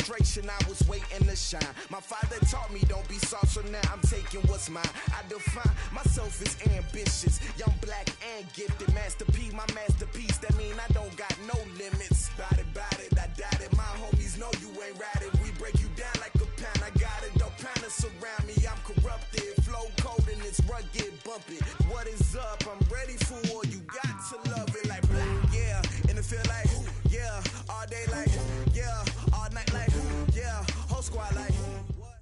frustration, I was waiting to shine. My father taught me don't be soft, so now I'm taking what's mine. I define myself as ambitious, young, black, and gifted. Master P, my masterpiece, that mean I don't got no limits. Bout it, I doubt it. My homies know you ain't ratted. We break you down like a pound. I got it, don't panic surround me. I'm corrupted, flow cold and it's rugged, bumpy. What is up? I'm ready for war. You got to love it like black, yeah. And it feel like, yeah. All day like, yeah. All night like, yeah. Whole squad like, what?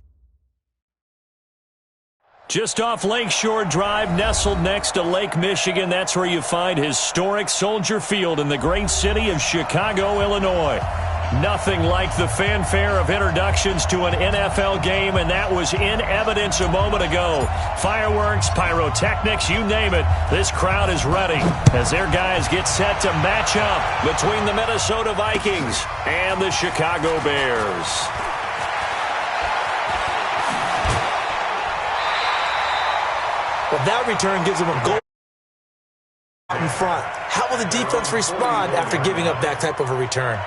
Just off Lakeshore Drive, nestled next to Lake Michigan, that's where you find historic Soldier Field in the great city of Chicago, Illinois. Nothing like the fanfare of introductions to an NFL game, and that was in evidence a moment ago. Fireworks, pyrotechnics, you name it. This crowd is ready as their guys get set to match up between the Minnesota Vikings and the Chicago Bears. Well, that return gives them a goal in front. How will the defense respond after giving up that type of a return?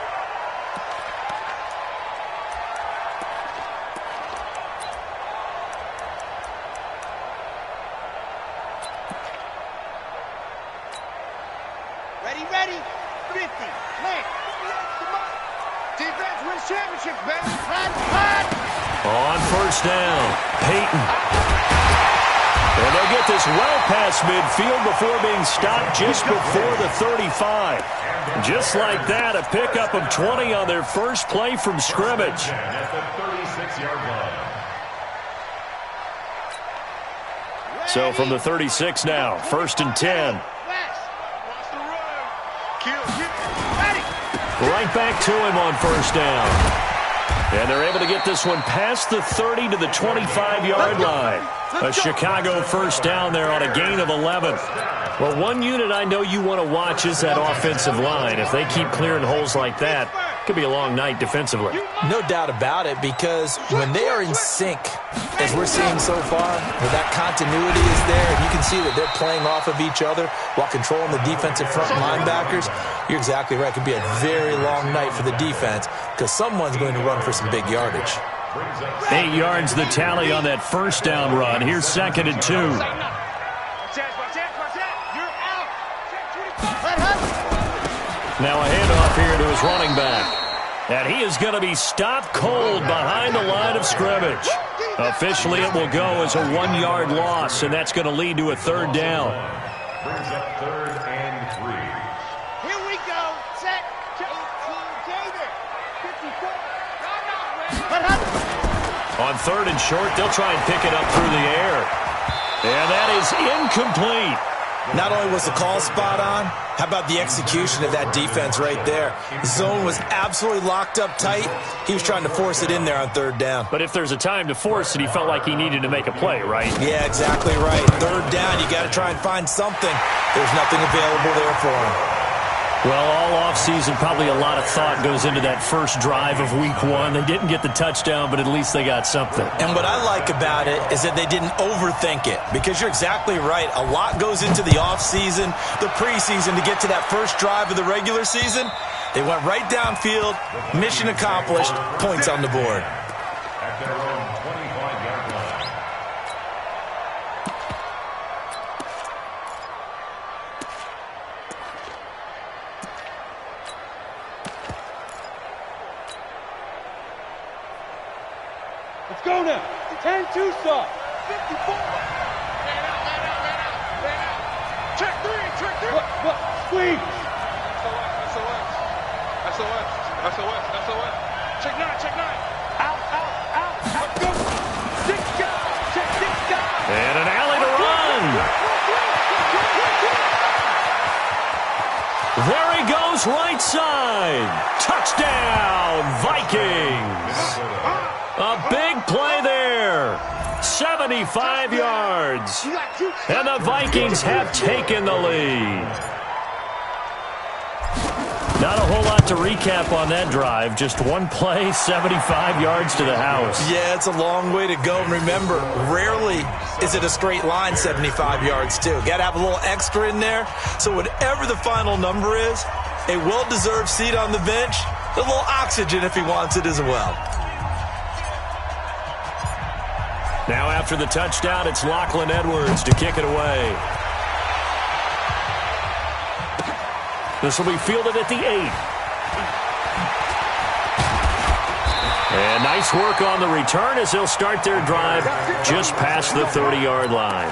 Ready, 50, man. Defense wins championships, baby. On first down, Peyton. And they'll get this well past midfield before being stopped just before the 35. Just like that, a pickup of 20 on their first play from scrimmage. At the 36-yard line. So from the 36 now, 1st and 10. Right back to him on first down. And they're able to get this one past the 30 to the 25-yard line. A Chicago first down there on a gain of 11. Well, one unit I know you want to watch is that offensive line. If they keep clearing holes like that, it could be a long night defensively. No doubt about it, because when they are in sync, as we're seeing so far, where that continuity is there, and you can see that they're playing off of each other while controlling the defensive front linebackers, you're exactly right. It could be a very long night for the defense because someone's going to run for some big yardage. 8 yards the tally on that first down run. Here's 2nd and 2. Now a handoff here to his running back. And he is going to be stopped cold behind the line of scrimmage. Officially, it will go as a 1-yard loss, and that's going to lead to a 3rd down. Brings up 3rd and 3. Here we go. Set. On 3rd and short, they'll try and pick it up through the air. And that is incomplete. Not only was the call spot on, how about the execution of that defense right there? The zone was absolutely locked up tight. He was trying to force it in there on 3rd down. But if there's a time to force it, he felt like he needed to make a play, right? Yeah, exactly right. 3rd down, you got to try and find something. There's nothing available there for him. Well, all offseason, probably a lot of thought goes into that first drive of week 1. They didn't get the touchdown, but at least they got something. And what I like about it is that they didn't overthink it, because you're exactly right. A lot goes into the offseason, the preseason, to get to that first drive of the regular season. They went right downfield, mission accomplished, points on the board. At their own 25-yard line. Let's go now. 10-2 stop. 54. Man out. Check 3. What? Squeeze. SOS. Check 9. Out. Go. 6 guys. Check 6 guys. And an alley to run. There he goes, right side. Touchdown, Vikings. A big play there. 75 yards. And the Vikings have taken the lead. Not a whole lot to recap on that drive. Just one play, 75 yards to the house. Yeah, it's a long way to go. And remember, rarely is it a straight line 75 yards, too. Got to have a little extra in there. So whatever the final number is, a well-deserved seat on the bench, a little oxygen if he wants it as well. Now after the touchdown, it's Lachlan Edwards to kick it away. This will be fielded at the 8. And nice work on the return as they'll start their drive just past the 30-yard line.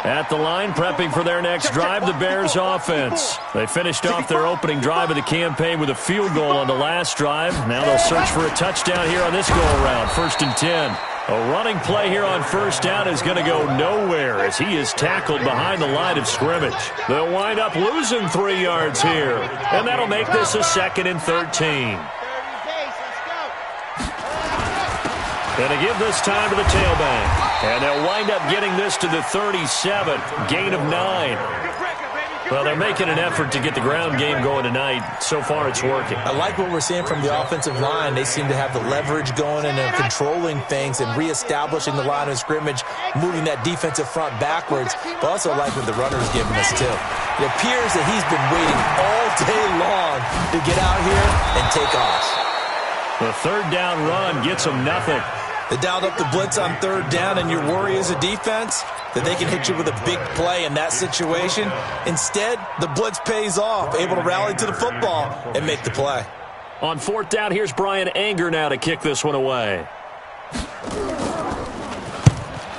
At the line, prepping for their next drive, the Bears offense. They finished off their opening drive of the campaign with a field goal on the last drive. Now they'll search for a touchdown here on this go-around, 1st and 10. A running play here on first down is going to go nowhere as he is tackled behind the line of scrimmage. They'll wind up losing 3 yards here, and that'll make this a 2nd and 13. And to give this time to the tailback. And they'll wind up getting this to the 37, gain of 9. Well, they're making an effort to get the ground game going tonight. So far, it's working. I like what we're seeing from the offensive line. They seem to have the leverage going and they're controlling things and reestablishing the line of scrimmage, moving that defensive front backwards. But also like what the runner's giving us, too. It appears that he's been waiting all day long to get out here and take off. The 3rd down run gets them nothing. They dialed up the blitz on 3rd down, and your worry as a defense that they can hit you with a big play in that situation. Instead, the blitz pays off, able to rally to the football and make the play. On 4th down, here's Brian Anger now to kick this one away.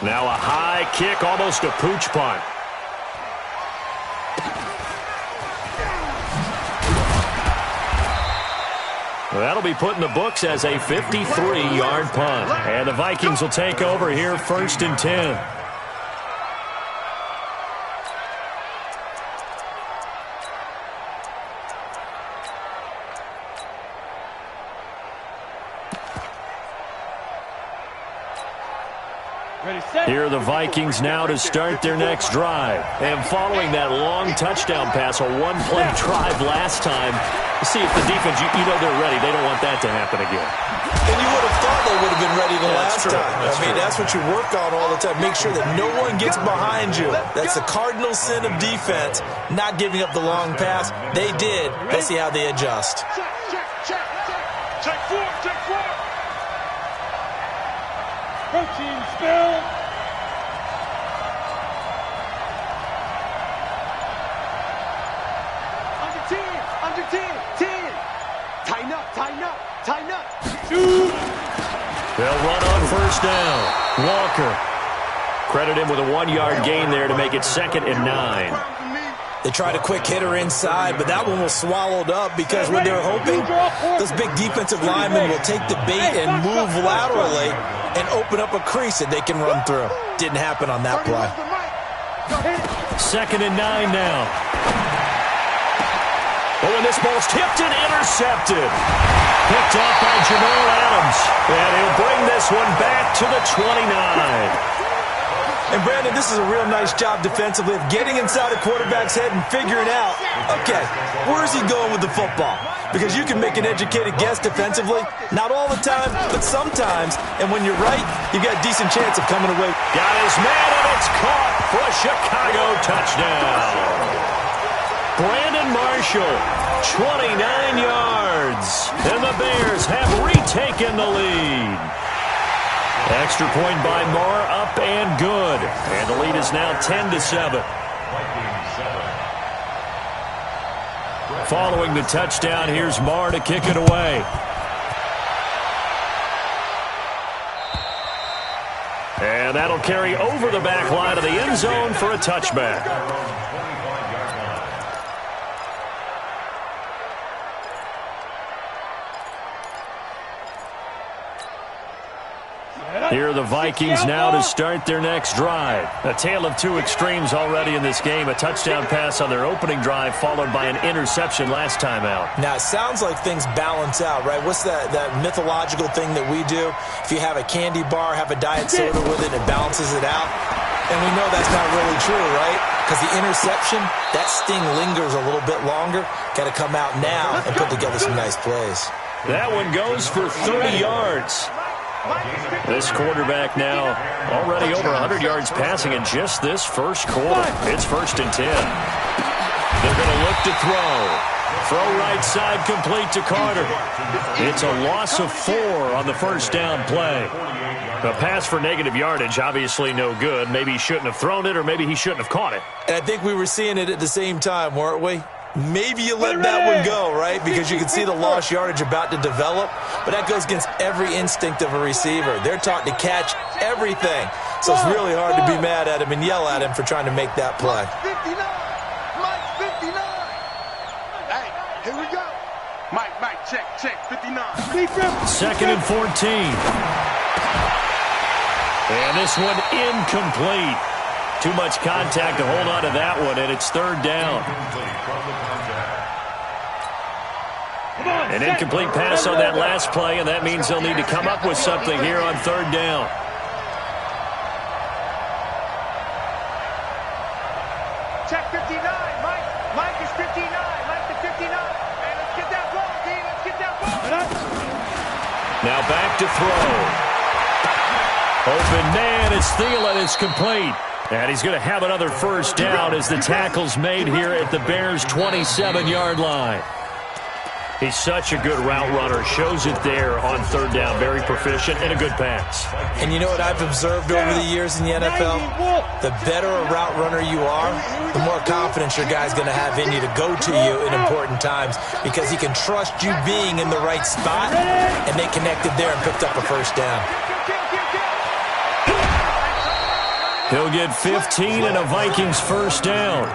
Now a high kick, almost a pooch punt. That'll be put in the books as a 53-yard punt. And the Vikings will take over here, 1st and 10. Here are the Vikings now to start their next drive. And following that long touchdown pass, a one-play drive last time, see if the defense, you know they're ready. They don't want that to happen again. And you would have thought they would have been ready the last time. That's what you work on all the time. Make sure that no one gets behind you. That's the cardinal sin of defense, not giving up the long pass. They did. Let's see how they adjust. Check 4. Protein spill. Under 10. Tighten up. Shoot. They'll run on 1st down. Walker. Credit him with a 1-yard gain there to make it 2nd and 9. They tried a quick hitter inside, but that one was swallowed up because when they're hoping, those big defensive linemen will take the bait and move laterally and open up a crease that they can run through. Didn't happen on that play. 2nd and 9 now. Oh, and this ball's tipped and intercepted. Picked off by Jamal Adams. And he'll bring this one back to the 29. And, Brandon, this is a real nice job defensively of getting inside the quarterback's head and figuring out, okay, where is he going with the football? Because you can make an educated guess defensively. Not all the time, but sometimes. And when you're right, you've got a decent chance of coming away. Got his man, and it's caught for a Chicago touchdown. Brandon Marshall, 29 yards. And the Bears have retaken the lead. Extra point by Moore, up and good. And the lead is now 10-7. Following the touchdown, here's Moore to kick it away. And that'll carry over the back line of the end zone for a touchback. Here are the Vikings now to start their next drive. A tale of two extremes already in this game. A touchdown pass on their opening drive followed by an interception last time out. Now, it sounds like things balance out, right? What's that mythological thing that we do? If you have a candy bar, have a diet soda with it, it balances it out. And we know that's not really true, right? Because the interception, that sting lingers a little bit longer. Got to come out now and put together some nice plays. That one goes for 30 yards. This quarterback now already over 100 yards passing in just this first quarter. It's 1st and 10. They're going to look to throw. Throw right side complete to Carter. It's a loss of 4 on the first down play. A pass for negative yardage, obviously no good. Maybe he shouldn't have thrown it, or maybe he shouldn't have caught it. And I think we were seeing it at the same time, weren't we? Maybe you let that one go, right? Because you can see the lost yardage about to develop. But that goes against every instinct of a receiver. They're taught to catch everything. So it's really hard to be mad at him and yell at him for trying to make that play. Mike, check, 59. Second and 14. And this one incomplete. Too much contact to hold on to that one, and it's third down. An incomplete pass on that last play, and that means they'll need to come up with something here on third down. Check 59. Mike is 59. Mike to 59. And let's get that ball, D. Let's get that ball. Now back to throw. Open man, it's Thielen. It's complete. And he's going to have another first down as the tackle's made here at the Bears' 27-yard line. He's such a good route runner. Shows it there on third down. Very proficient and a good pass. And you know what I've observed over the years in the NFL? The better a route runner you are, the more confidence your guy's going to have in you to go to you in important times, because he can trust you being in the right spot, and they connected there and picked up a first down. He'll get 15 and a Vikings first down.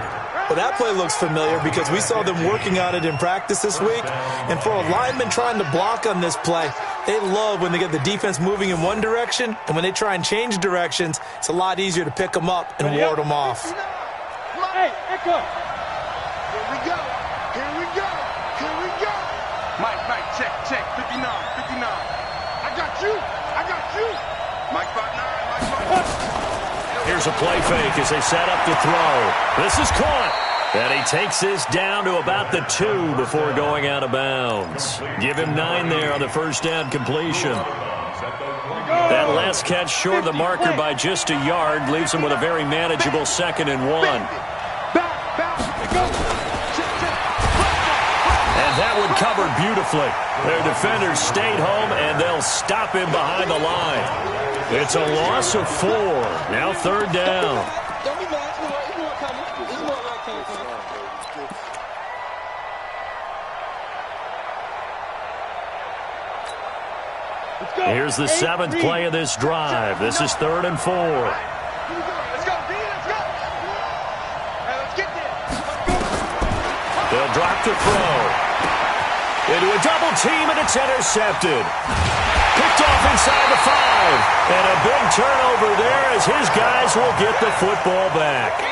Well, that play looks familiar because we saw them working on it in practice this week. And for a lineman trying to block on this play, they love when they get the defense moving in one direction, and when they try and change directions, it's a lot easier to pick them up and ward them off. Hey, Echo. Here we go. Mike, check, 59. I got you. Mike 5'9". Here's a play fake as they set up to throw. This is caught. And he takes this down to about the 2 before going out of bounds. Give him 9 there on the first down completion. That last catch short of the marker by just a yard leaves him with a very manageable 2nd and 1. And that one covered beautifully. Their defenders stayed home, and they'll stop him behind the line. It's a loss of 4. Now third down. Don't be mad. It's more coming. Here's the 7th play of this drive. This is 3rd and 4. Let's go, D. Let's go. Hey, let's get this. They'll drop the throw. Into a double team, and it's intercepted. Picked off inside the 5. And a big turnover there as his guys will get the football back.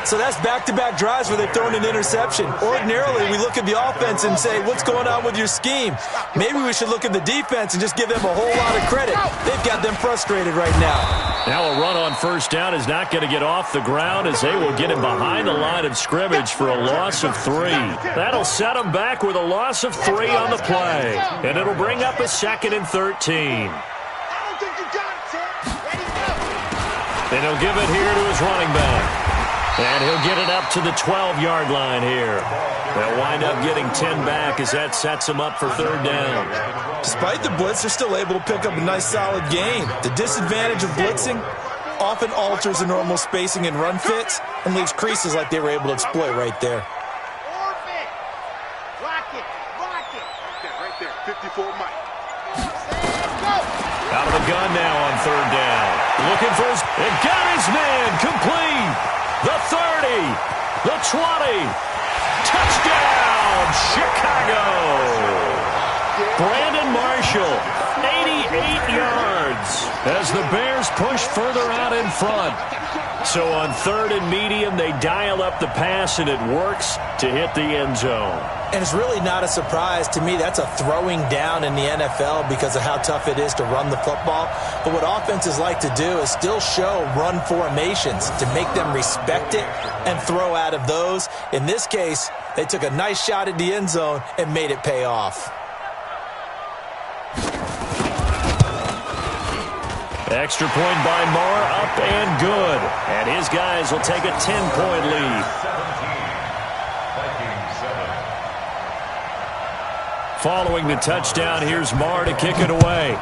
So that's back-to-back drives where they've thrown an interception. Ordinarily, we look at the offense and say, what's going on with your scheme? Maybe we should look at the defense and just give them a whole lot of credit. They've got them frustrated right now. Now a run on first down is not going to get off the ground as they will get him behind the line of scrimmage for a loss of 3. That'll set them back with a loss of 3 on the play. And it'll bring up a 2nd and 13. Then he'll give it here to his running back. And he'll get it up to the 12-yard line here. They'll wind up getting 10 back as that sets them up for third down. Despite the blitz, they're still able to pick up a nice, solid gain. The disadvantage of blitzing often alters the normal spacing and run fits and leaves creases like they were able to exploit right there. Right there, 54 Mike. Out of the gun now on third down. Looking for his... And got his man complete. The 30, the 20, touchdown, Chicago! Brandon Marshall, 88 yards as the Bears push further out in front. So on 3rd and medium, they dial up the pass, and it works to hit the end zone. And it's really not a surprise to me. That's a throwing down in the NFL because of how tough it is to run the football. But what offenses like to do is still show run formations to make them respect it and throw out of those. In this case, they took a nice shot at the end zone and made it pay off. Extra point by Marr, up and good. And his guys will take a 10-point lead. Following the touchdown, here's Marr to kick it away.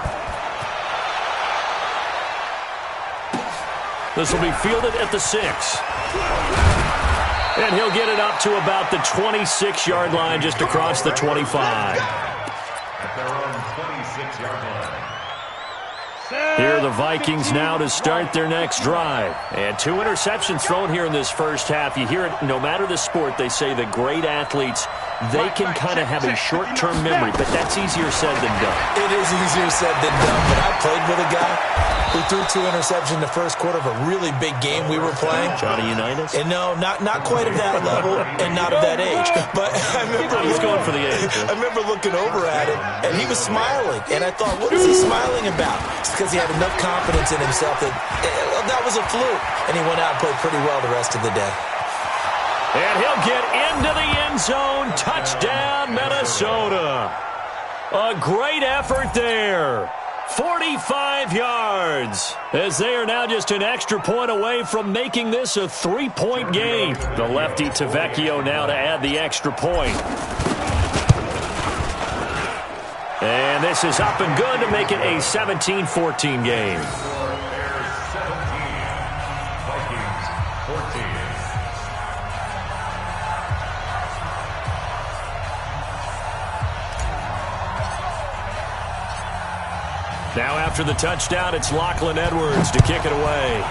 This will be fielded at the 6. And he'll get it up to about the 26-yard line, just across the 25. At their own 26-yard line. Here are the Vikings now to start their next drive. And 2 interceptions thrown here in this first half. You hear it, no matter the sport, they say the great athletes, they can kind of have a short-term memory, but that's easier said than done. It is easier said than done, but I played with a guy who threw 2 interceptions in the first quarter of a really big game we were playing. Johnny Unitas? And no, not quite of that level and not of that age. But I remember he's going for the age. I remember looking over at him, and he was smiling. And I thought, what is he smiling about? It's because he had enough confidence in himself that was a fluke. And he went out and played pretty well the rest of the day. And he'll get into the end zone. Touchdown, Minnesota. A great effort there. 45 yards, as they are now just an extra point away from making this a 3-point game. The lefty Tavecchio now to add the extra point. And this is up and good to make it a 17-14 game. Now after the touchdown, it's Lachlan Edwards to kick it away.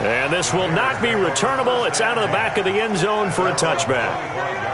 And this will not be returnable. It's out of the back of the end zone for a touchback.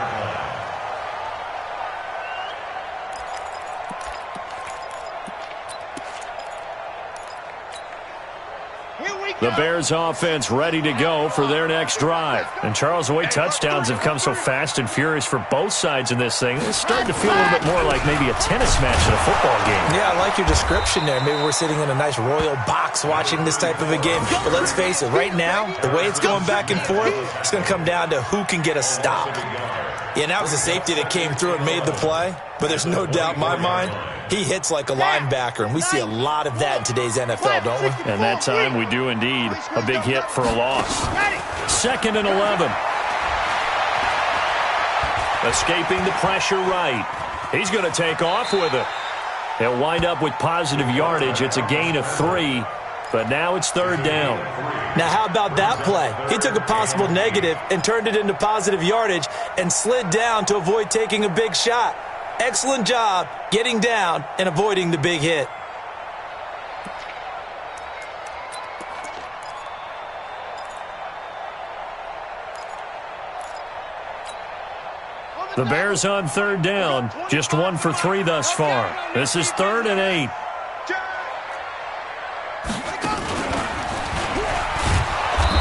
The Bears offense ready to go for their next drive. And Charles, the way touchdowns have come so fast and furious for both sides in this thing, it's starting to feel a little bit more like maybe a tennis match in a football game. Yeah, I like your description there. Maybe we're sitting in a nice royal box watching this type of a game. But let's face it, right now, the way it's going back and forth, it's going to come down to who can get a stop. Yeah, and that was a safety that came through and made the play. But there's no doubt in my mind, he hits like a linebacker, and we see a lot of that in today's NFL, don't we? And that time we do indeed. A big hit for a loss. 2nd and 11. Escaping the pressure right. He's going to take off with it. He'll wind up with positive yardage. It's a gain of 3, but now it's 3rd down. Now, how about that play? He took a possible negative and turned it into positive yardage and slid down to avoid taking a big shot. Excellent job getting down and avoiding the big hit. The Bears on 3rd down, just 1 for 3 thus far. This is 3rd and 8.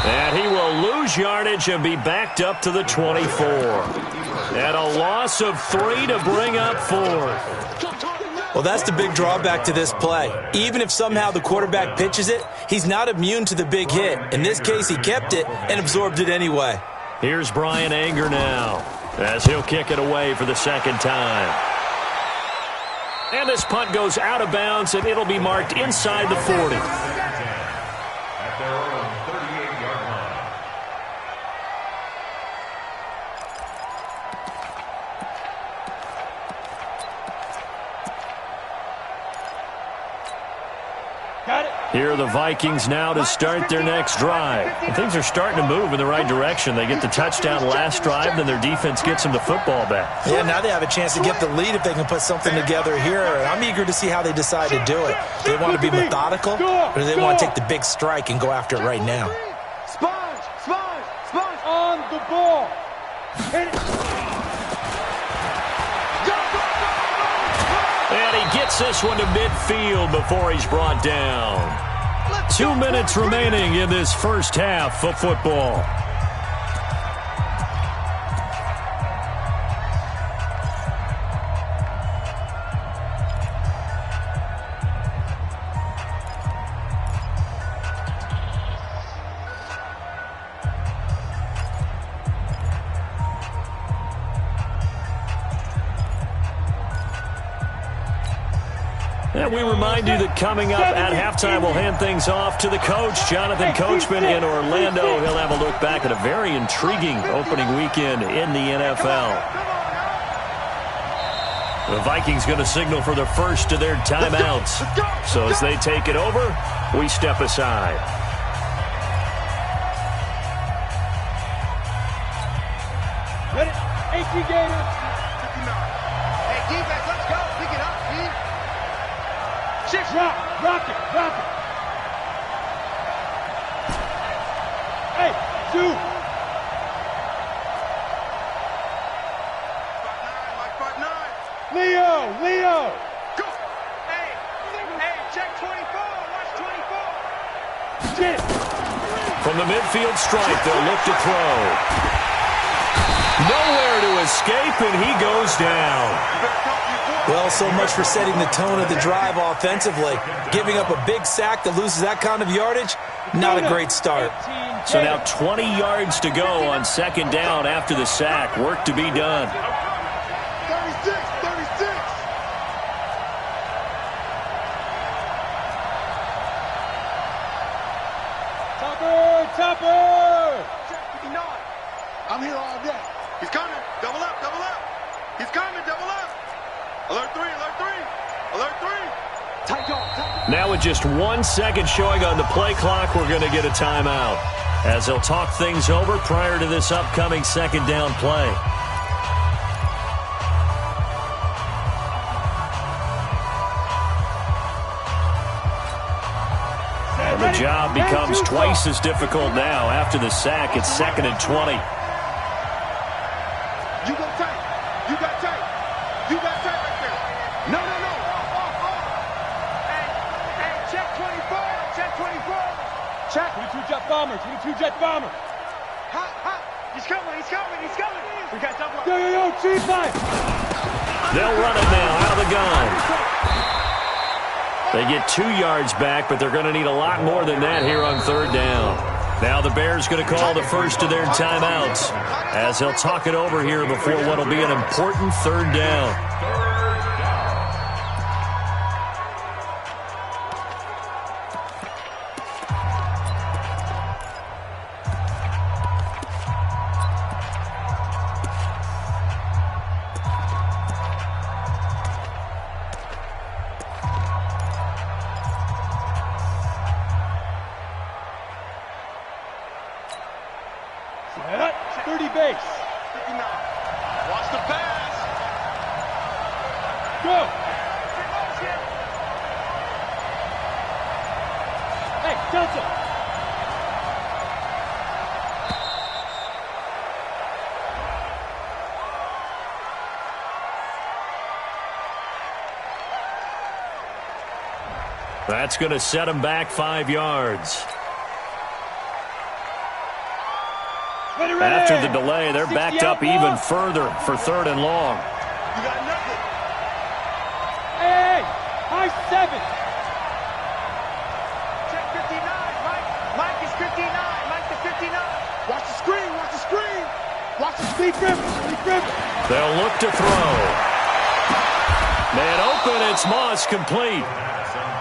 And he will lose yardage and be backed up to the 24. And a loss of 3 to bring up 4th. Well, that's the big drawback to this play. Even if somehow the quarterback pitches it, he's not immune to the big hit. In this case, he kept it and absorbed it anyway. Here's Brian Anger now, as he'll kick it away for the 2nd time. And this punt goes out of bounds, and it'll be marked inside the 40. At their own 38-yard line. Here are the Vikings now to start their next drive. And things are starting to move in the right direction. They get the touchdown last drive, then their defense gets them the football back. Yeah, now they have a chance to get the lead if they can put something together here. I'm eager to see how they decide to do it. Do they want to be methodical, or do they want to take the big strike and go after it right now? Sponge on the ball. Hit it. And he gets this one to midfield before he's brought down. 2 minutes remaining in this first half of football. And we remind you that coming up at halftime, we'll hand things off to the coach, Jonathan Coachman in Orlando. He'll have a look back at a very intriguing opening weekend in the NFL. The Vikings going to signal for the first of their timeouts. So as they take it over, we step aside. Ready? 18 Gators. Hey, defense, let's go. Pick it up, Steve. Six. Rock it. Hey, two. Spot nine. Leo. Go. Hey, check 24. Watch 24. Shit. From the midfield stripe, they'll look to throw. Nowhere to escape, and he goes down. Well, so much for setting the tone of the drive offensively. Giving up a big sack that loses that kind of yardage, not a great start. So now 20 yards to go on second down after the sack. Work to be done. 36. Topper. Check 59. I'm here all day. He's coming. Double up. He's coming. Double up. Alert 3. Tight dog. Now with just 1 second showing on the play clock, we're going to get a timeout as they'll talk things over prior to this upcoming second down play. And the job becomes twice as difficult now. After the sack, it's 2nd and 20. You got tight. You got tight right there. No. Hey, check 24. Check. 22 jet bomber. Hot. He's coming. We got double up. Yo, G5. They'll run it now out of the gun. They get 2 yards back, but they're going to need a lot more than that here on third down. Now the Bears going to call the first of their timeouts as they'll talk it over here before what will be an important third down. Set. 30 base. 59. Watch the pass. Go. Hey, Delta. That's going to set them back 5 yards. After the delay, they're backed up even further for 3rd and long. You got nothing. Hey, high 7. Check 59. Mike is 59. Mike to 59. Watch the screen. Watch the Speed Griffin. They'll look to throw. Man open, it's Moss complete.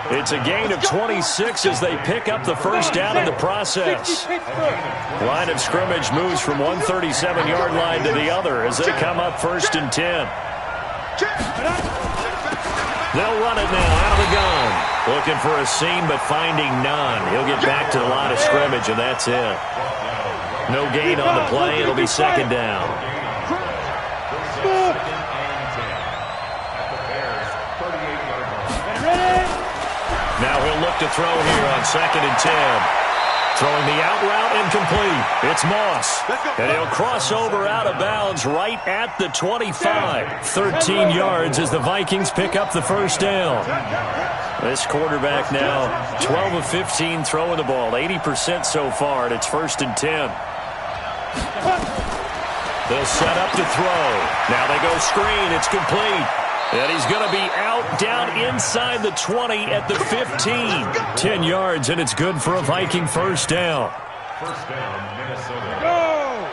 It's a gain of 26 as they pick up the first down in the process. Line of scrimmage moves from one 37-yard line to the other as they come up 1st and 10. They'll run it now out of the gun. Looking for a seam but finding none. He'll get back to the line of scrimmage and that's it. No gain on the play. It'll be 2nd down. Now he'll look to throw here on 2nd and 10. Throwing the out route incomplete. It's Moss. And he'll cross over out of bounds right at the 25. 13 yards as the Vikings pick up the first down. This quarterback now 12 of 15 throwing the ball. 80% so far, and it's 1st and 10. They'll set up to throw. Now they go screen. It's complete. And he's going to be out down inside the 20 at the 15. 10 yards, and it's good for a Viking first down. First down, Minnesota. Go!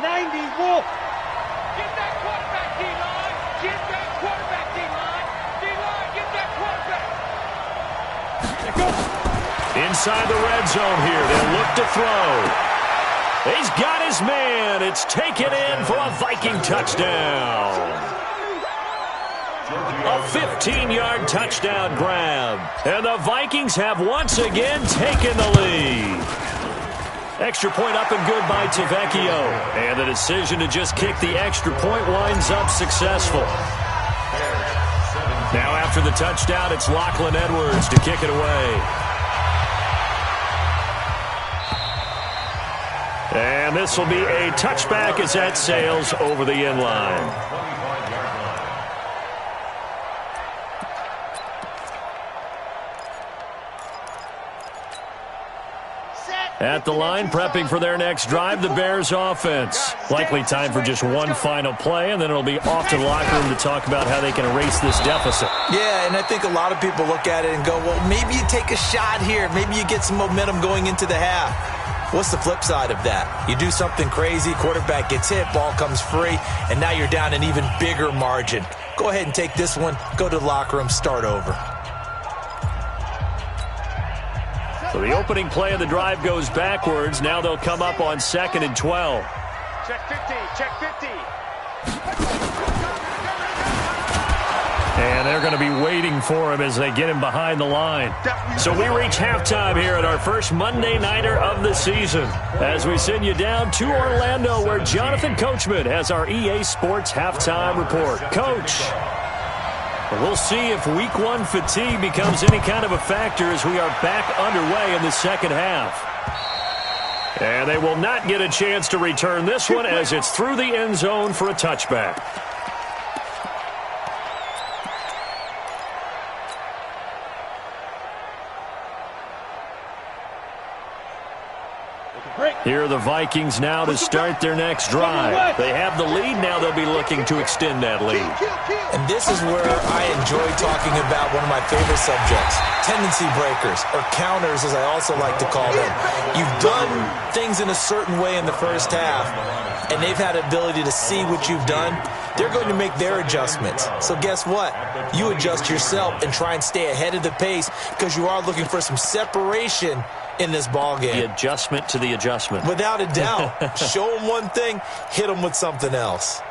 90 Wolf. Get that quarterback, D-line. Get that quarterback, D-line. D-line, get that quarterback. inside the red zone here. They'll look to throw. He's got his man. It's taken in for a Viking touchdown. A 15-yard touchdown grab. And the Vikings have once again taken the lead. Extra point up and good by Tavecchio. And the decision to just kick the extra point winds up successful. Now after the touchdown, it's Lachlan Edwards to kick it away. And this will be a touchback as that sails over the end line. At the line, prepping for their next drive, the Bears offense. Likely time for just one final play, and then it'll be off to the locker room to talk about how they can erase this deficit. Yeah, and I think a lot of people look at it and go, well, maybe you take a shot here. Maybe you get some momentum going into the half. What's the flip side of that? You do something crazy, quarterback gets hit, ball comes free, and now you're down an even bigger margin. Go ahead and take this one, go to the locker room, start over. So the opening play of the drive goes backwards. Now they'll come up on 2nd and 12. Check 50, check 50. And they're going to be waiting for him as they get him behind the line. So we reach halftime here at our first Monday Nighter of the season as we send you down to Orlando where Jonathan Coachman has our EA Sports halftime report. Coach, we'll see if Week 1 fatigue becomes any kind of a factor as we are back underway in the second half. And they will not get a chance to return this one as it's through the end zone for a touchback. Here are the Vikings now to start their next drive. They have the lead. Now they'll be looking to extend that lead. And this is where I enjoy talking about one of my favorite subjects, tendency breakers, or counters as I also like to call them. You've done things in a certain way in the first half, and they've had the ability to see what you've done. They're going to make their adjustments. So guess what? You adjust yourself and try and stay ahead of the pace because you are looking for some separation in this ball game. The adjustment to the adjustment. Without a doubt. Show them one thing, hit them with something else.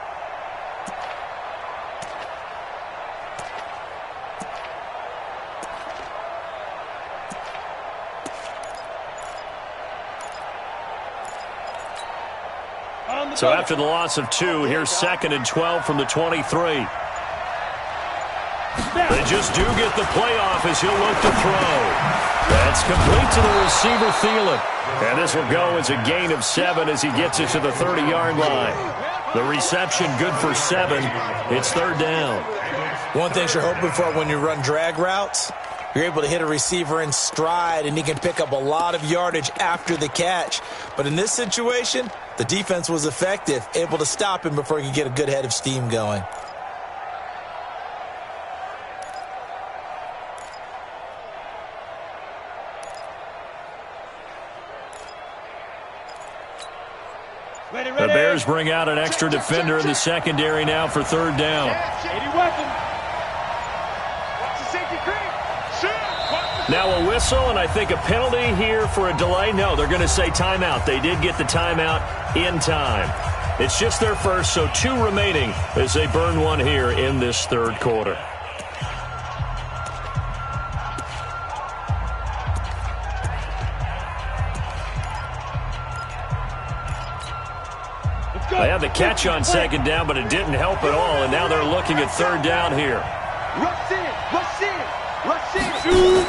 So after the loss of 2, here's 2nd and 12 from the 23. They just do get the playoff as he'll look to throw. That's complete to the receiver, Thielen. And this will go as a gain of 7 as he gets it to the 30-yard line. The reception good for 7. It's 3rd down. One thing you're hoping for when you run drag routes, you're able to hit a receiver in stride, and he can pick up a lot of yardage after the catch. But in this situation, the defense was effective, able to stop him before he could get a good head of steam going. The Bears bring out an extra defender in the secondary now for 3rd down. Now a whistle and I think a penalty here for a delay. No, they're going to say timeout. They did get the timeout in time. It's just their first, so 2 remaining as they burn one here in this 3rd quarter. They had the catch on 2nd down, but it didn't help at all, and now they're looking at 3rd down here. Rush in, rush in, rush in.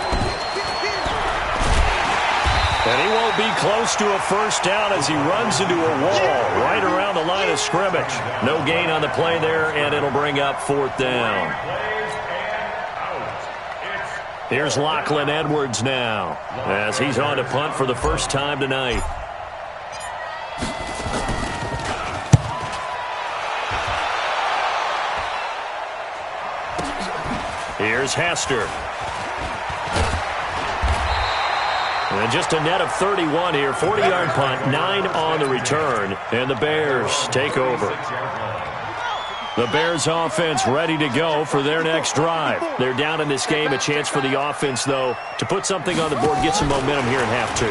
And he won't be close to a first down as he runs into a wall right around the line of scrimmage. No gain on the play there, and it'll bring up 4th down. Here's Lachlan Edwards now as he's on to punt for the first time tonight. Here's Hester. And just a net of 31 here. 40-yard punt, 9 on the return. And the Bears take over. The Bears offense ready to go for their next drive. They're down in this game. A chance for the offense, though, to put something on the board, get some momentum here in half two.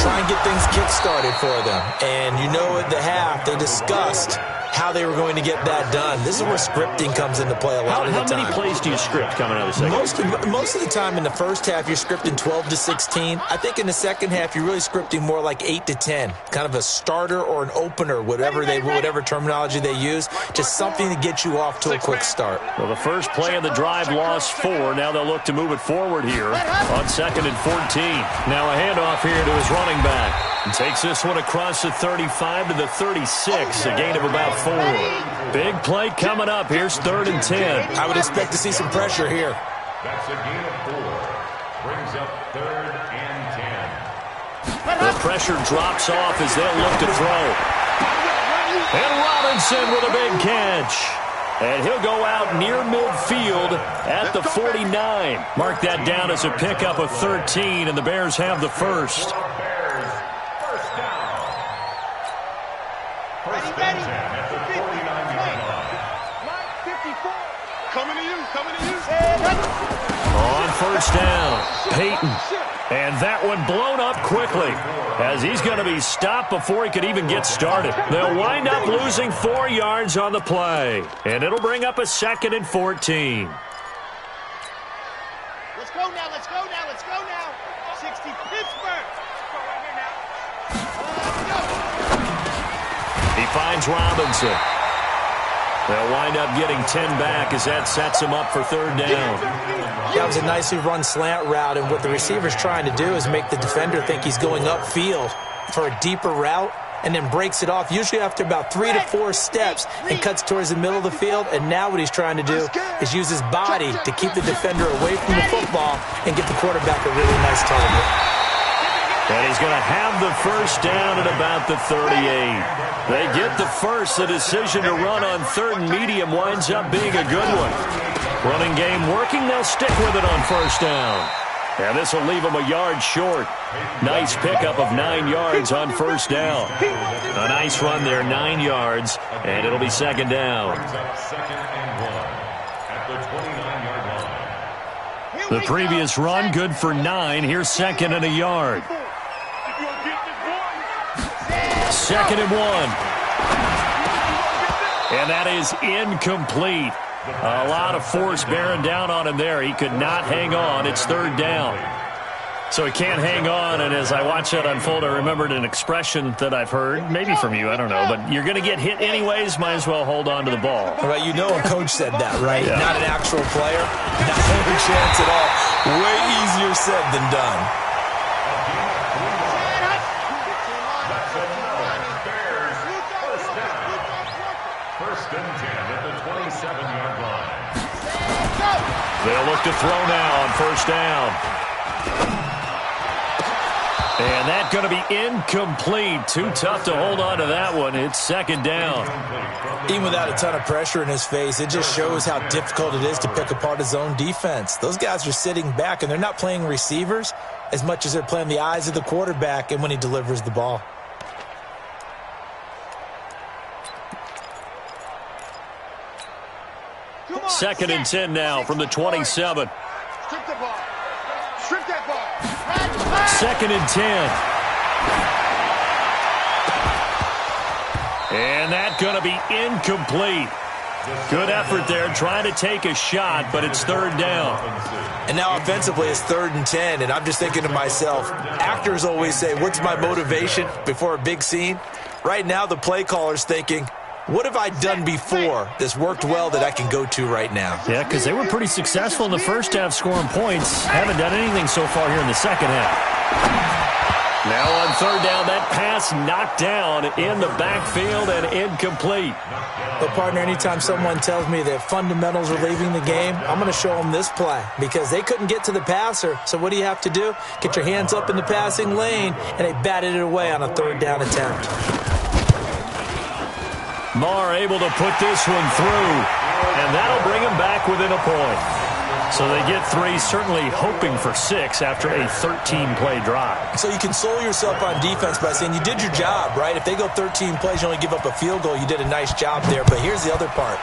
Try and get things kick-started for them. And you know at the half, they discussed how they were going to get that done. This is where scripting comes into play a lot of the time. How many plays do you script coming out of the second? Most of the time in the first half, you're scripting 12 to 16. I think in the second half, you're really scripting more like 8 to 10. Kind of a starter or an opener, whatever terminology they use. Just something to get you off to a quick start. Well, the first play of the drive lost 4. Now they'll look to move it forward here on 2nd and 14. Now a handoff here to his running back. And takes this one across the 35 to the 36, a gain of about 4. Big play coming up. Here's 3rd and 10. I would expect to see some pressure here. That's a gain of 4. Brings up 3rd and 10. The pressure drops off as they'll look to throw. And Robinson with a big catch. And he'll go out near midfield at the 49. Mark that down as a pickup of 13, and the Bears have the first. On first down, Peyton. And that one blown up quickly as he's going to be stopped before he could even get started. They'll wind up losing 4 yards on the play. And it'll bring up a 2nd and 14. Let's go now, let's go now, let's go now. 60 Pittsburgh. He finds Robinson. They'll wind up getting 10 back as that sets him up for 3rd down. That was a nicely run slant route, and what the receiver's trying to do is make the defender think he's going upfield for a deeper route and then breaks it off, usually after about 3 to 4 steps, and cuts towards the middle of the field. And now what he's trying to do is use his body to keep the defender away from the football and get the quarterback a really nice target. And he's going to have the first down at about the 38. They get the first. The decision to run on 3rd and medium winds up being a good one. Running game working. They'll stick with it on first down. And this will leave them a yard short. Nice pickup of 9 yards on first down. A nice run there, 9 yards, and it'll be 2nd down. The previous run, good for 9. Here's 2nd and a yard. 2nd and 1. And that is incomplete. A lot of force bearing down on him there. He could not hang on. It's 3rd down. So he can't hang on, and as I watch that unfold, I remembered an expression that I've heard, maybe from you, I don't know, but you're going to get hit anyways, might as well hold on to the ball. Right, you know a coach said that, right? Yeah. Not an actual player. Not a chance at all. Way easier said than done. They'll look to throw now on first down. And that's going to be incomplete. Too tough to hold on to that one. It's 2nd down. Even without a ton of pressure in his face, it just shows how difficult it is to pick apart his own defense. Those guys are sitting back, and they're not playing receivers as much as they're playing the eyes of the quarterback and when he delivers the ball. Second and 10 now from the 27. Strip the ball. Strip that ball. 2nd and 10. And that's going to be incomplete. Good effort there, trying to take a shot, but it's 3rd down. And now offensively, it's 3rd and 10, and I'm just thinking to myself, actors always say, what's my motivation before a big scene? Right now, the play caller's thinking, what have I done before that's worked well that I can go to right now? Yeah, because they were pretty successful in the first half scoring points. Haven't done anything so far here in the second half. Now on 3rd down, that pass knocked down in the backfield and incomplete. But, partner, anytime someone tells me that fundamentals are leaving the game, I'm going to show them this play because they couldn't get to the passer. So what do you have to do? Get your hands up in the passing lane, and they batted it away on a 3rd down attempt. Marr able to put this one through, and that'll bring him back within a point. So they get 3, certainly hoping for 6 after a 13-play drive. So you console yourself on defense by saying you did your job, right? If they go 13 plays, you only give up a field goal, you did a nice job there. But here's the other part.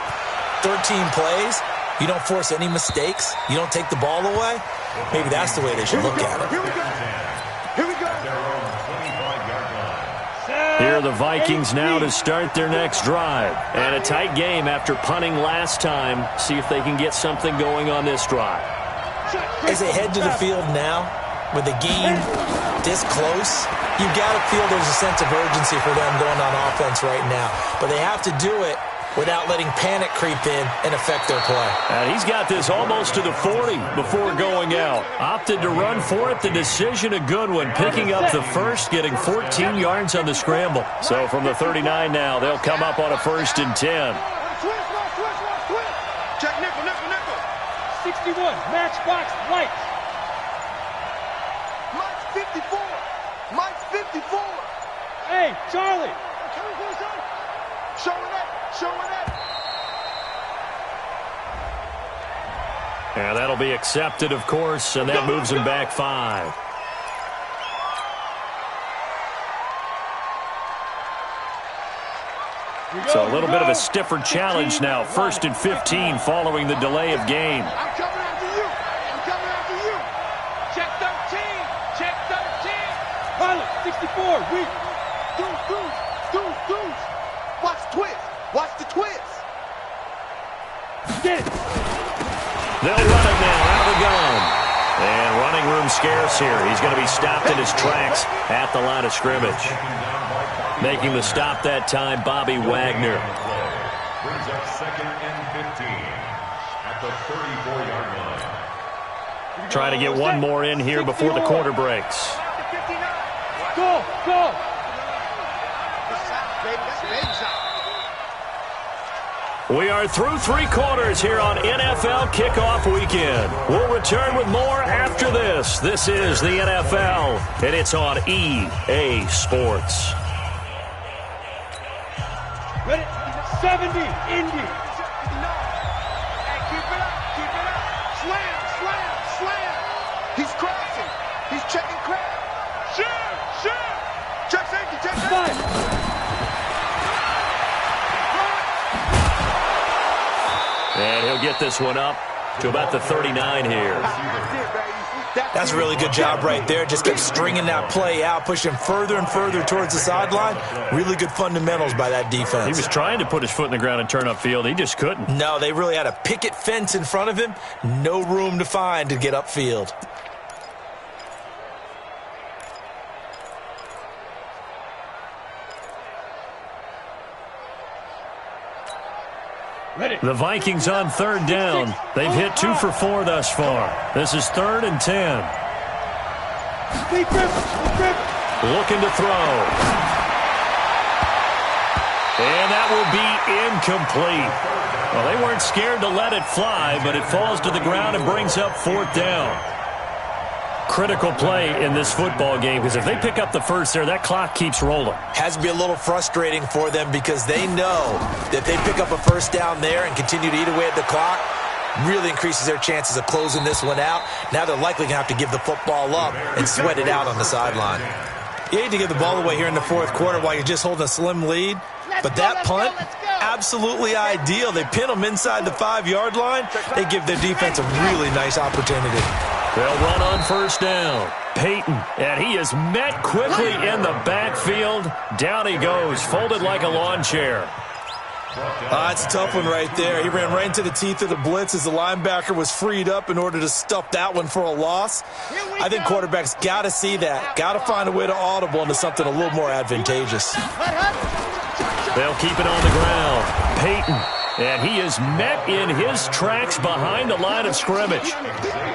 13 plays, you don't force any mistakes, you don't take the ball away, maybe that's the way they should look at it. Here we go. Here we go. Here are the Vikings now to start their next drive. And a tight game after punting last time. See if they can get something going on this drive. As they head to the field now, with the game this close, you got to feel there's a sense of urgency for them going on offense right now. But they have to do it without letting panic creep in and affect their play. And he's got this almost to the 40 before going out. Opted to run for it. The decision a good one. Picking up the first, getting 14 yards on the scramble. So from the 39 now, they'll come up on a 1st and 10. Check nickel, nickel, nickel. 61, matchbox lights. Mike's 54. Mike's 54. Hey, Charlie. Showing up. Showing up. And that'll be accepted, of course, and that moves him back 5. So a little bit of a stiffer challenge now. 1st and 15 following the delay of game. I'm coming after you. I'm coming after you. Check 13. Check 13. Pilot, 64, weak. Deuce. Watch the twist. Watch the twist. Get it. They'll run it now. Out of the gun. And running room scarce here. He's going to be stopped in his tracks at the line of scrimmage. Making the stop that time, Bobby Wagner. Brings up 2nd and 15 at the 34-yard line. Trying to get one more in here before the quarter breaks. Go, go. We are through 3 quarters here on NFL Kickoff Weekend. We'll return with more after this. This is the NFL, and it's on EA Sports. Ready? 70, Indy. Hey, keep it up. Slam. He's crashing. He's checking crash. Shit. Check safety. 5. And he'll get this one up to about the 39 here. That's a really good job right there. Just kept stringing that play out, pushing further and further towards the sideline. Really good fundamentals by that defense. He was trying to put his foot in the ground and turn upfield. He just couldn't. No, they really had a picket fence in front of him. No room to find to get upfield. Ready. The Vikings on 3rd down. They've hit 2 for 4 thus far. This is 3rd and 10. Deep grip. Looking to throw. And that will be incomplete. Well, they weren't scared to let it fly, but it falls to the ground and brings up 4th down. Critical play in this football game, because if they pick up the first there, that clock keeps rolling. Has to be a little frustrating for them because they know that they pick up a first down there and continue to eat away at the clock, really increases their chances of closing this one out. Now they're likely going to have to give the football up and sweat it out on the sideline. You hate to give the ball away here in the 4th quarter while you're just holding a slim lead, but that punt, absolutely ideal. They pin them inside the 5-yard line. They give their defense a really nice opportunity. They'll run on 1st down. Peyton, and he is met quickly in the backfield. Down he goes, folded like a lawn chair. It's a tough one right there. He ran right into the teeth of the blitz as the linebacker was freed up in order to stuff that one for a loss. I think quarterbacks got to see that. Got to find a way to audible into something a little more advantageous. They'll keep it on the ground. Peyton, and he is met in his tracks behind the line of scrimmage.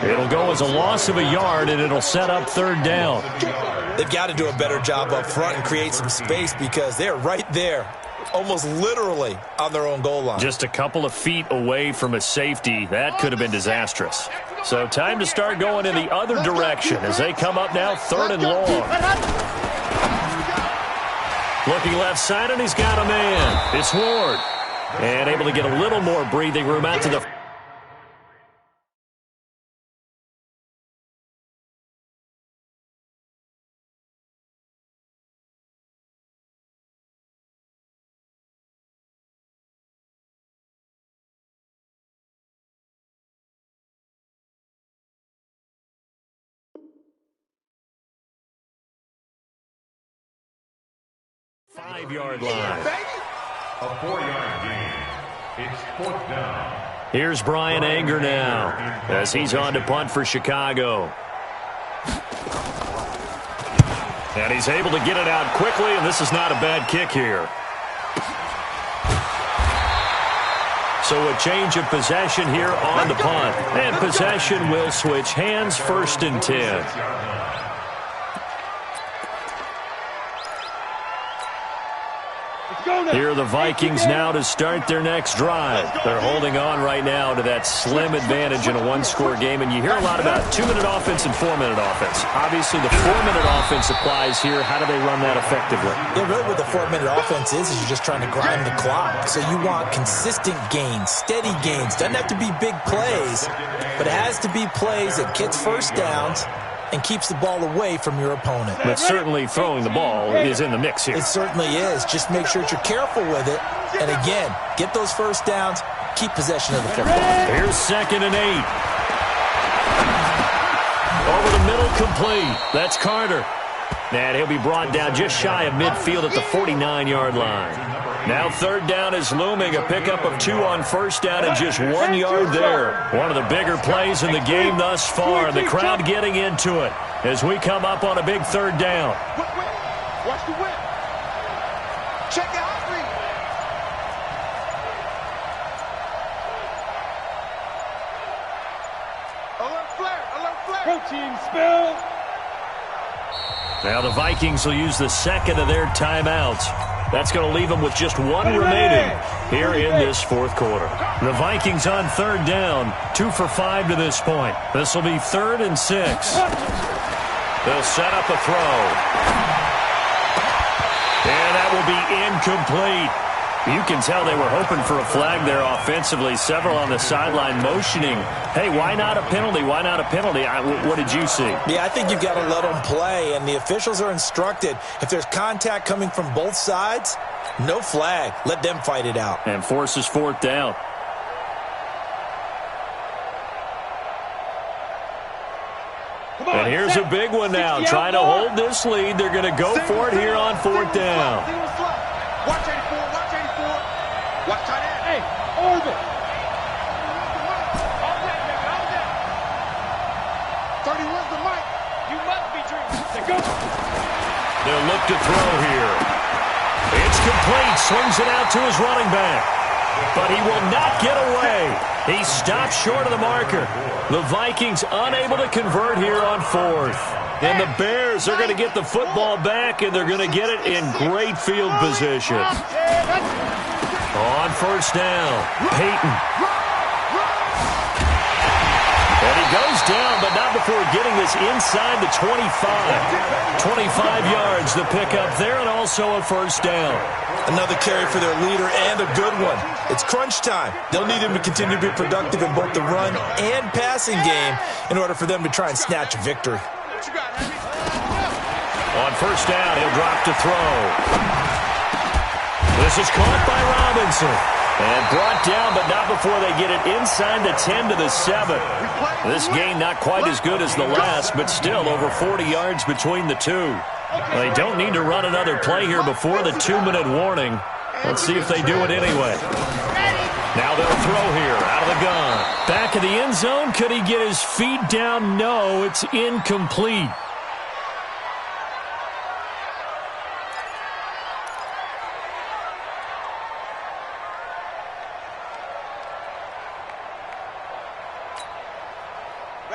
It'll go as a loss of a yard, and it'll set up 3rd down. They've got to do a better job up front and create some space because they're right there, almost literally on their own goal line. Just a couple of feet away from a safety. That could have been disastrous. So time to start going in the other direction as they come up now 3rd and long. Looking left side, and he's got a man. It's Ward. And able to get a little more breathing room out to the 5-yard line. A 4-yard gain. It's 4th down. Here's Brian Anger now as he's on to punt for Chicago. And he's able to get it out quickly, and this is not a bad kick here. So a change of possession here on the punt. And possession will switch hands, 1st and 10. Here are the Vikings now to start their next drive. They're holding on right now to that slim advantage in a one-score game. And you hear a lot about 2-minute offense and 4-minute offense. Obviously, the 4-minute offense applies here. How do they run that effectively? Yeah, really what the 4-minute offense is you're just trying to grind the clock. So you want consistent gains, steady gains. Doesn't have to be big plays, but it has to be plays that gets first downs and keeps the ball away from your opponent. But certainly throwing the ball is in the mix here. It certainly is. Just make sure that you're careful with it. And again, get those first downs, keep possession of the football. Here's 2nd and 8. Over the middle, complete. That's Carter. And he'll be brought down just shy of midfield at the 49-yard line. Now 3rd down is looming. A pickup of 2 on 1st down and just 1 yard there. One of the bigger plays in the game thus far. And the crowd getting into it as we come up on a big 3rd down. Watch the whip. Check out three. Alert flare. Alert flare. Protein spill. Now the Vikings will use the 2nd of their timeouts. That's going to leave them with just 1 remaining here in this 4th quarter. The Vikings on 3rd down, 2 for 5 to this point. This will be 3rd and 6. They'll set up a throw. And that will be incomplete. You can tell they were hoping for a flag there offensively. Several on the sideline motioning, hey, why not a penalty? Why not a penalty? What did you see? Yeah, I think you've got to let them play, and the officials are instructed. If there's contact coming from both sides, no flag. Let them fight it out. And forces 4th down. And here's a big one now. Trying to hold this lead. They're going to go for it here on 4th down. Watch 84. Watch 84. Watch tight end. Hey, orbit. All that, baby. All that. 30, where's the mic? You must be drinking. Go. They'll look to throw here. It's complete. Swings it out to his running back. But he will not get away. He stopped short of the marker. The Vikings unable to convert here on 4th. And the Bears are going to get the football back, and they're going to get it in great field position. On 1st down, Peyton. And he goes down, but not before getting this inside the 25. 25 yards the pickup there, and also a 1st down. Another carry for their leader and a good one. It's crunch time. They'll need him to continue to be productive in both the run and passing game in order for them to try and snatch a victory. On 1st down, he'll drop to throw. This is caught by Robinson. And brought down, but not before they get it inside the 10 to the 7. This gain not quite as good as the last, but still over 40 yards between the two. They don't need to run another play here before the 2-minute warning. Let's see if they do it anyway. Now they'll throw here out of the gun. Back of the end zone. Could he get his feet down? No, it's incomplete.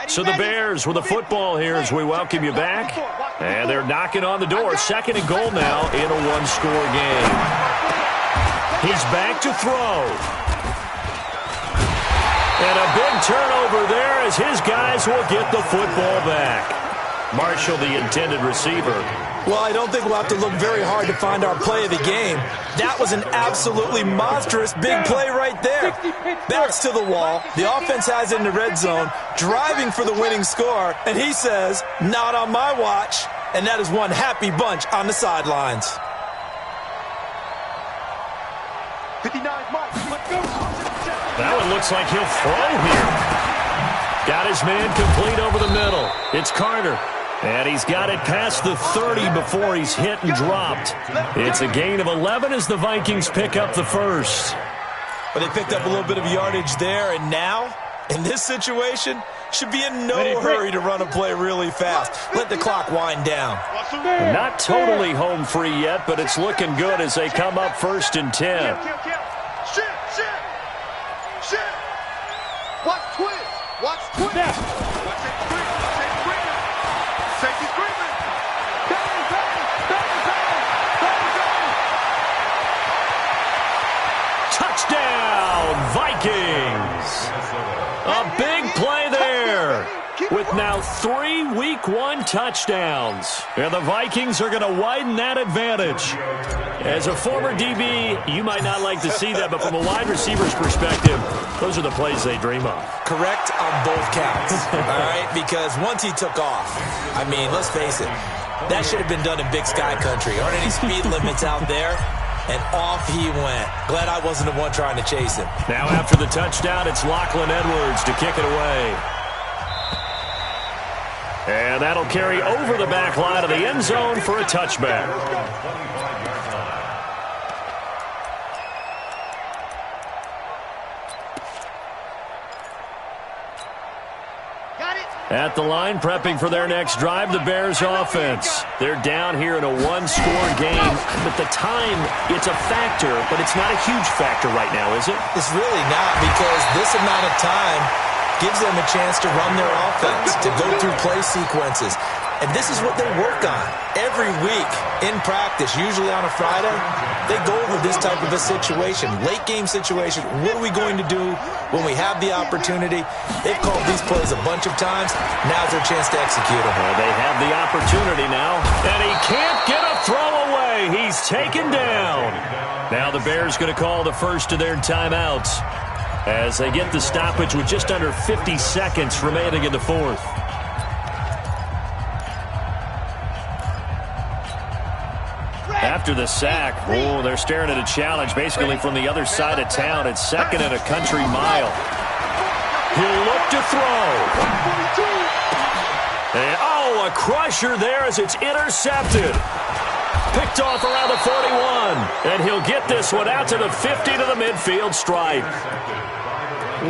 So the Bears with the football here as we welcome you back. And they're knocking on the door. 2nd and goal now in a one-score game. He's back to throw. And a big turnover there as his guys will get the football back. Marshall, the intended receiver. Well, I don't think we'll have to look very hard to find our play of the game. That was an absolutely monstrous big play right there. Backs to the wall. The offense has it in the red zone, driving for the winning score. And he says, not on my watch. And that is one happy bunch on the sidelines. 59, Mike. Let's go. That one looks like he'll throw here. Got his man complete over the middle. It's Carter. And he's got it past the 30 before he's hit and dropped. It's a gain of 11 as the Vikings pick up the first. But they picked up a little bit of yardage there, and now, in this situation, should be in no hurry to run a play really fast. Let the clock wind down. Not totally home free yet, but it's looking good as they come up 1st and 10. Watch twist. Watch twist. Watch it scream. Safety screaming. Bang, bang, bang, bang, bang, bang. Touchdown, Vikings. A big play there with now 3 Week 1 touchdowns. And the Vikings are going to widen that advantage. As a former DB, you might not like to see that, but from a wide receiver's perspective, those are the plays they dream of. Correct on both counts, all right? Because once he took off, I mean, let's face it, that should have been done in Big Sky Country. Aren't any speed limits out there? And off he went. Glad I wasn't the one trying to chase him. Now after the touchdown, it's Lachlan Edwards to kick it away. And that'll carry over the back line of the end zone for a touchback. At the line, prepping for their next drive, the Bears offense. They're down here in a one-score game, but the time, it's a factor, but it's not a huge factor right now, is it? It's really not, because this amount of time gives them a chance to run their offense, to go through play sequences. And this is what they work on every week in practice, usually on a Friday. They go over this type of a situation, late-game situation. What are we going to do when we have the opportunity? They've called these plays a bunch of times. Now's their chance to execute them. Well, they have the opportunity now, and he can't get a throw away. He's taken down. Now the Bears going to call the first of their timeouts as they get the stoppage with just under 50 seconds remaining in the fourth. After the sack, oh, they're staring at a challenge basically from the other side of town. It's 2nd and a country mile. He'll look to throw. And, oh, a crusher there as it's intercepted. Picked off around the 41. And he'll get this one out to the 50 to the midfield stripe.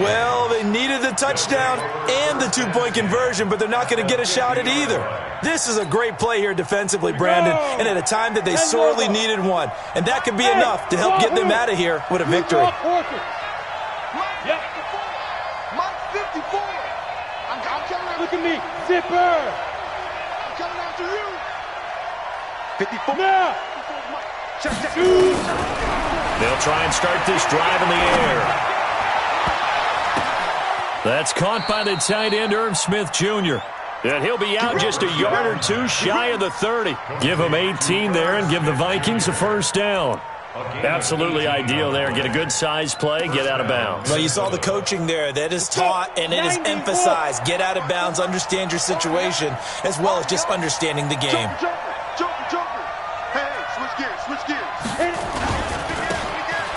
Well, they needed the touchdown and the two-point conversion, but they're not going to get a shot at either. This is a great play here defensively, Brandon, and at a time that they sorely needed one. And that could be enough to help get them out of here with a victory. Mike 54. I'm coming. Look at me. Zipper. I'm coming after you. 54. Now. Check. They'll try and start this drive in the air. That's caught by the tight end, Irv Smith Jr. And he'll be out just a yard or two shy of the 30. Give him 18 there and give the Vikings a first down. Absolutely ideal there. Get a good size play, get out of bounds. Well, you saw the coaching there. That is taught and it is emphasized. Get out of bounds, understand your situation, as well as just understanding the game. Jumper. Hey, switch gears.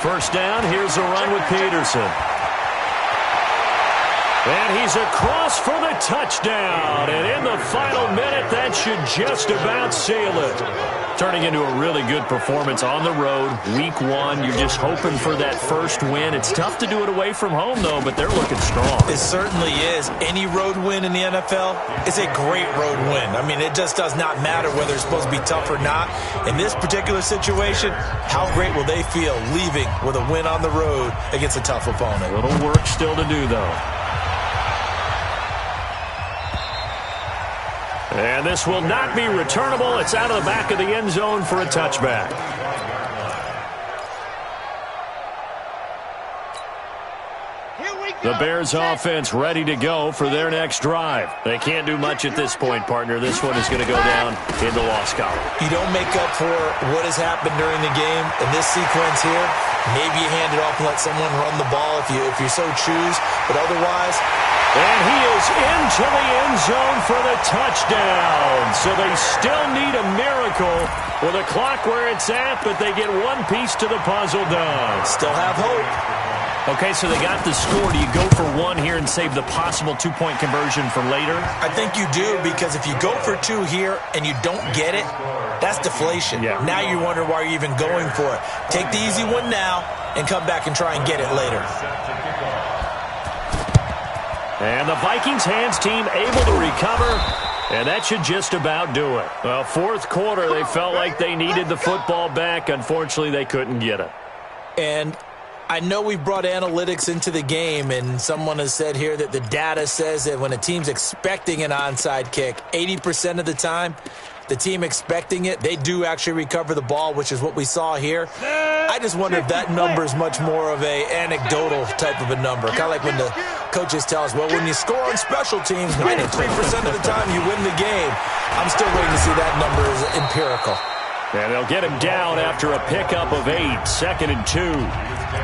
First down, here's a run with Peterson. And he's across for the touchdown. And in the final minute, that should just about seal it. Turning into a really good performance on the road. Week 1, you're just hoping for that first win. It's tough to do it away from home, though, but they're looking strong. It certainly is. Any road win in the NFL is a great road win. I mean, it just does not matter whether it's supposed to be tough or not. In this particular situation, how great will they feel leaving with a win on the road against a tough opponent? A little work still to do, though. And this will not be returnable. It's out of the back of the end zone for a touchback. The Bears offense ready to go for their next drive. They can't do much at this point, partner. This one is going to go down in the loss column. You don't make up for what has happened during the game in this sequence here. Maybe you hand it off and let someone run the ball if you so choose. But otherwise... And he is into the end zone for the touchdown. So they still need a miracle with a clock where it's at, but they get one piece to the puzzle done. Still have hope. Okay, so they got the score. Do you go for one here and save the possible two-point conversion for later? I think you do, because if you go for two here and you don't get it, that's deflation. Yeah. Now you wonder why you're even going for it. Take the easy one now and come back and try and get it later. And the Vikings hands team able to recover, and that should just about do it. Well, fourth quarter, they felt like they needed the football back. Unfortunately, they couldn't get it. And I know we brought analytics into the game, and someone has said here that the data says that when a team's expecting an onside kick, 80% of the time, the team expecting it, they do actually recover the ball, which is what we saw here. I just wonder if that number is much more of a anecdotal type of a number. Kind of like when the coaches tell us, well, when you score on special teams, 93% of the time you win the game. I'm still waiting to see that number as empirical. And they'll get him down after a pickup of 8, 2nd and 2.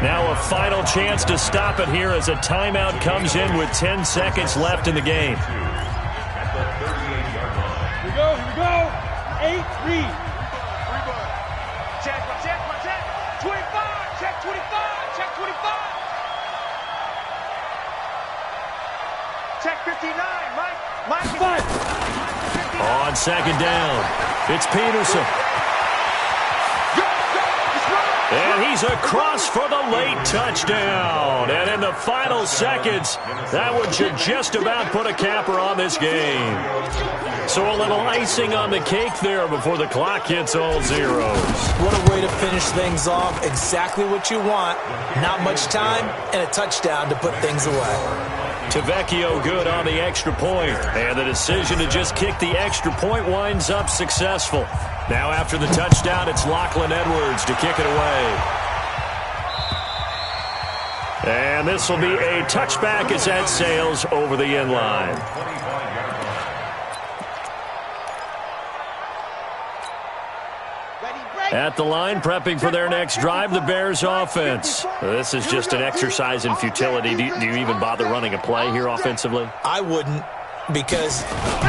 Now a final chance to stop it here as a timeout comes in with 10 seconds left in the game. Here we go. 8-3. Check. 25. Check 25. Check 25. Check 59. Mike. Five. On second down, it's Peterson. And he's across for the late touchdown. And in the final seconds, that one should just about put a capper on this game. So a little icing on the cake there before the clock hits all zeros. What a way to finish things off. Exactly what you want. Not much time and a touchdown to put things away. Tavecchio good on the extra point. And the decision to just kick the extra point winds up successful. Now after the touchdown, it's Lachlan Edwards to kick it away. And this will be a touchback as that sails over the end line. At the line, prepping for their next drive, the Bears offense. This is just an exercise in futility. Do you even bother running a play here offensively? I wouldn't, because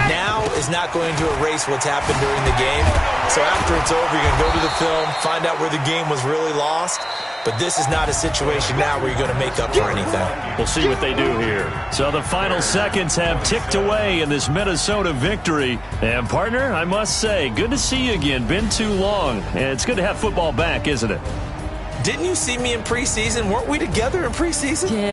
now is not going to erase what's happened during the game. So after it's over, you're going to go to the film, find out where the game was really lost. But this is not a situation now where you're going to make up for anything. We'll see what they do here. So the final seconds have ticked away in this Minnesota victory. And, partner, I must say, good to see you again. Been too long. And it's good to have football back, isn't it? Didn't you see me in preseason? Weren't we together in preseason? Yeah.